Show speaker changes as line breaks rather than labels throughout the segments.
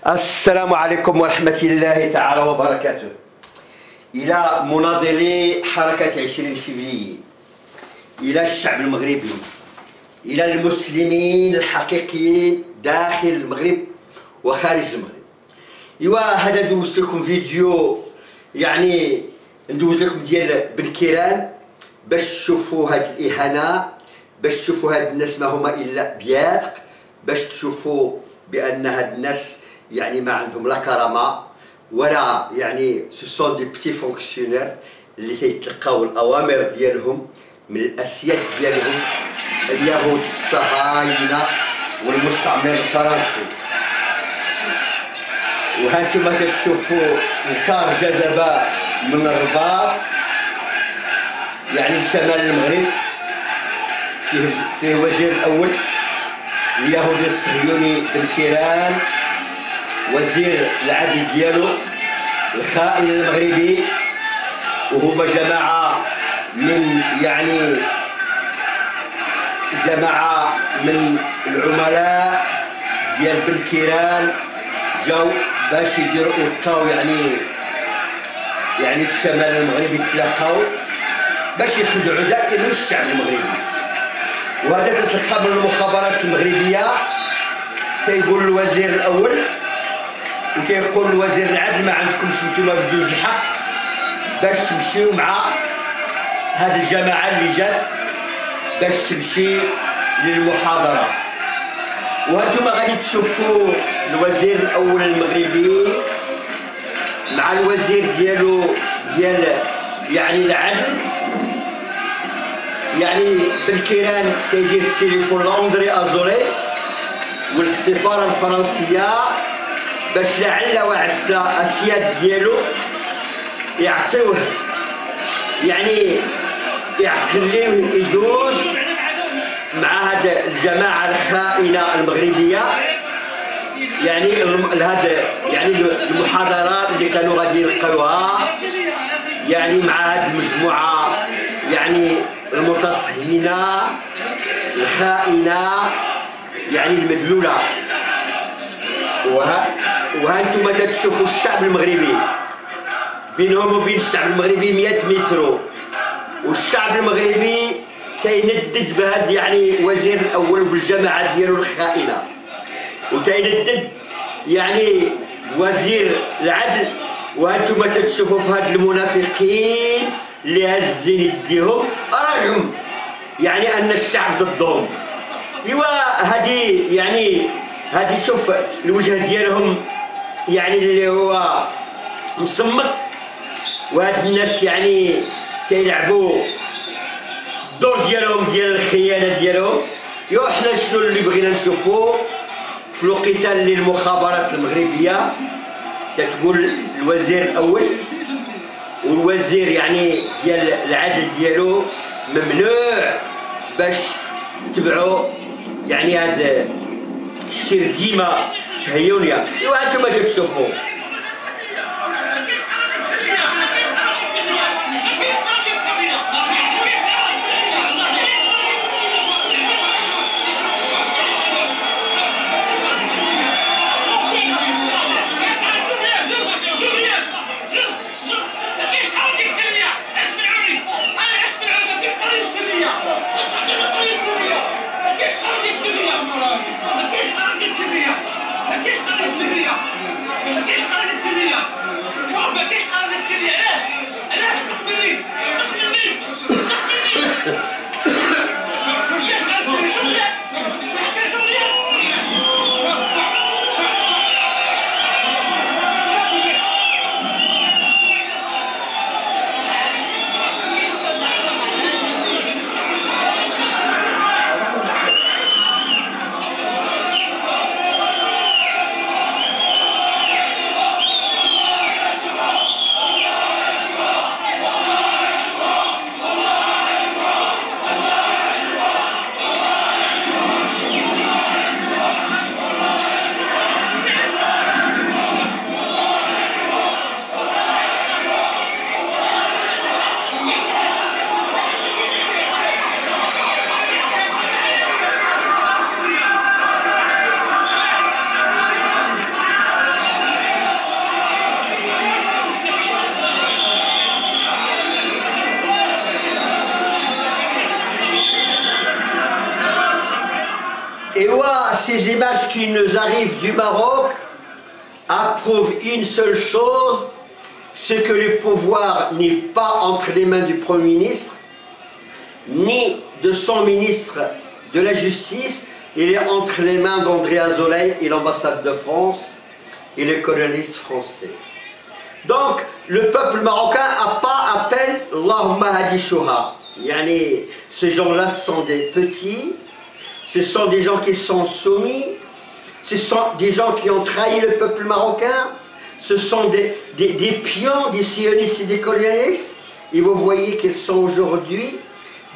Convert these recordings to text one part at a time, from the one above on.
السلام عليكم ورحمة الله تعالى وبركاته. إلى مناضلي حركة 20 فبراير، إلى الشعب المغربي، إلى المسلمين الحقيقيين داخل المغرب وخارج المغرب. إيوا هذا دوزت لكم فيديو، يعني ندوز لكم ديال بن كيران باش تشوفوا هاد الإهانة، باش تشوفوا هاد الناس ما هما إلا بياتق، باش تشوفوا بأن هاد الناس يعني ما عندهم لا كرامة ولا يعني سو دي بتي فونكسيونير اللي تيتلقاو الأوامر ديالهم من الأسياد ديالهم اليهود الصهاينة والمستعمر الفرنسي. وهانتوما تشوفوا الكار جا دابا من الرباط يعني شمال المغرب، فيه الوزير الأول اليهودي الصهيوني بن كيران، وزير العدل ديالو الخائن المغربي، وهما جماعة من جماعة من العملاء ديال بن كيران جاو باش يلقاو يعني في الشمال المغربي، تلاقاو باش يخدعوا دائما الشعب المغربي. وهذا تتلقى من المخابرات المغربية، تيقول الوزير الأول وتيقول الوزير العدل ما عندكمش نتوما بجوج الحق باش تمشيو مع هاد الجماعة اللي جات باش تمشي للمحاضرة. وهانتوما غادي تشوفوا الوزير الأول المغربي مع الوزير ديالو ديال العدل، بن كيران كيدير التليفون لاندري ازوري والسفارة الفرنسية باش لعل وعسى السياد ديالو يعطيوه يعقل ليه يدوز مع هاد الجماعة الخائنة المغربية، المحاضرات اللي كانوا غادي يلقاوها مع هاد المجموعة المتصهينة الخائنة المدلولة. وهانتوما تشوفوا الشعب المغربي بينهم وبين الشعب المغربي 100 متر، والشعب المغربي كيندد بهاد وزير الاول بالجماعه ديالو الخائنه، وكيندد وزير العدل. وهانتوما تشوفوا في هاد المنافقين اللي هازين يديهم رغم ان الشعب ضدهم. ايوا هادي شوف الوجه ديالهم اللي هو مصمت، وهاد الناس كيلعبوا الدور ديالهم ديال الخيانه ديالهم. ايوا حنا شنو اللي بغينا نشوفوا في الوقيته اللي المخابرات المغربيه كتقول الوزير الاول والوزير ديال العدل ديالو ممنوع باش تبعوا هاد الشرذمه الصهيونيه. ايوا انتما تشوفوا
Aqui
messages qui nous arrivent du Maroc approuvent une seule chose, c'est que le pouvoir n'est pas entre les mains du Premier ministre, ni de son ministre de la Justice, il est entre les mains d'André Azoulay et l'ambassade de France et les colonialistes français. Donc, le peuple marocain n'a pas appel Allahumma hadi shuha. Yani, ces gens-là sont des petits, ce sont des gens qui sont soumis, ce sont des gens qui ont trahi le peuple marocain, ce sont des pions, des sionistes et des colonialistes, et vous voyez qu'ils sont aujourd'hui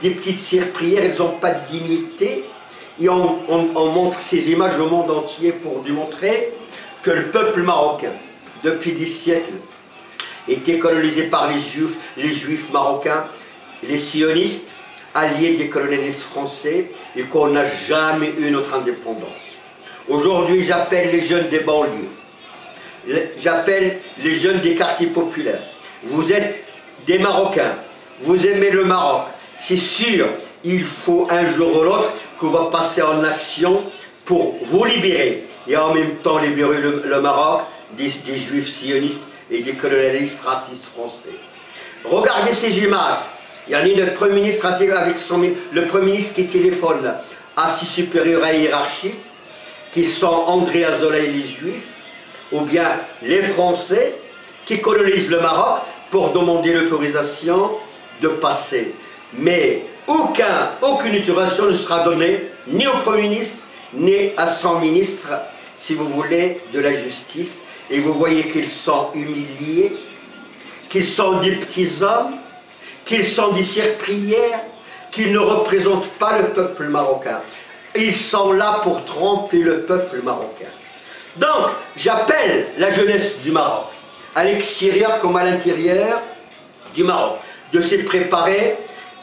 des petites cires prières, elles n'ont pas de dignité, et on montre ces images au monde entier pour démontrer que le peuple marocain, depuis des siècles, était colonisé par les juifs marocains, les sionistes, alliés des colonialistes français, et qu'on n'a jamais eu notre indépendance. Aujourd'hui, j'appelle les jeunes des banlieues, j'appelle les jeunes des quartiers populaires. Vous êtes des Marocains, vous aimez le Maroc, c'est sûr, il faut un jour ou l'autre qu'on va passer en action pour vous libérer, et en même temps libérer le Maroc des juifs sionistes et des colonialistes racistes français. Regardez ces images. Il y en a le Premier ministre avec le Premier ministre qui téléphone à ses supérieurs hiérarchiques, qui sont André Azoulay et les Juifs, ou bien les Français qui colonisent le Maroc pour demander l'autorisation de passer. Mais aucune autorisation ne sera donnée ni au Premier ministre, ni à son ministre, si vous voulez, de la Justice. Et vous voyez qu'ils sont humiliés, qu'ils sont des petits hommes, qu'ils sont des cires prières, qu'ils ne représentent pas le peuple marocain. Ils sont là pour tromper le peuple marocain. Donc, j'appelle la jeunesse du Maroc, à l'extérieur comme à l'intérieur du Maroc, de se préparer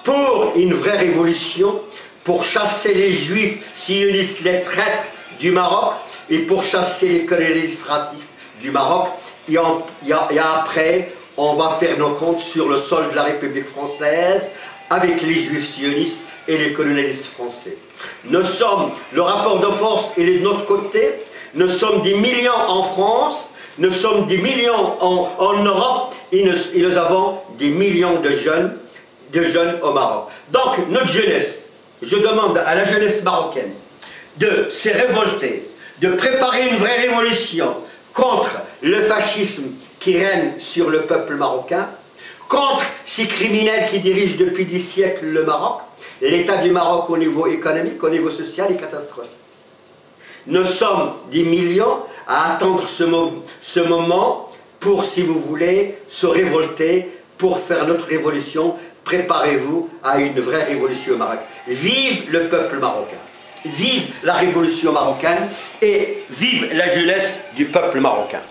pour une vraie révolution, pour chasser les juifs sionistes, les traîtres du Maroc, et pour chasser les colonialistes racistes du Maroc, et après, on va faire nos comptes sur le sol de la République française avec les juifs sionistes et les colonialistes français. Nous sommes, le rapport de force il est de notre côté, nous sommes des millions en France, nous sommes des millions en Europe, et nous avons des millions de jeunes au Maroc. Donc, notre jeunesse, je demande à la jeunesse marocaine de se révolter, de préparer une vraie révolution contre le fascisme qui règne sur le peuple marocain, contre ces criminels qui dirigent depuis des siècles le Maroc. L'état du Maroc au niveau économique, au niveau social est catastrophique. Nous sommes des millions à attendre ce moment pour, si vous voulez, se révolter, pour faire notre révolution. Préparez-vous à une vraie révolution au Maroc. Vive le peuple marocain. Vive la révolution marocaine et vive la jeunesse du peuple marocain.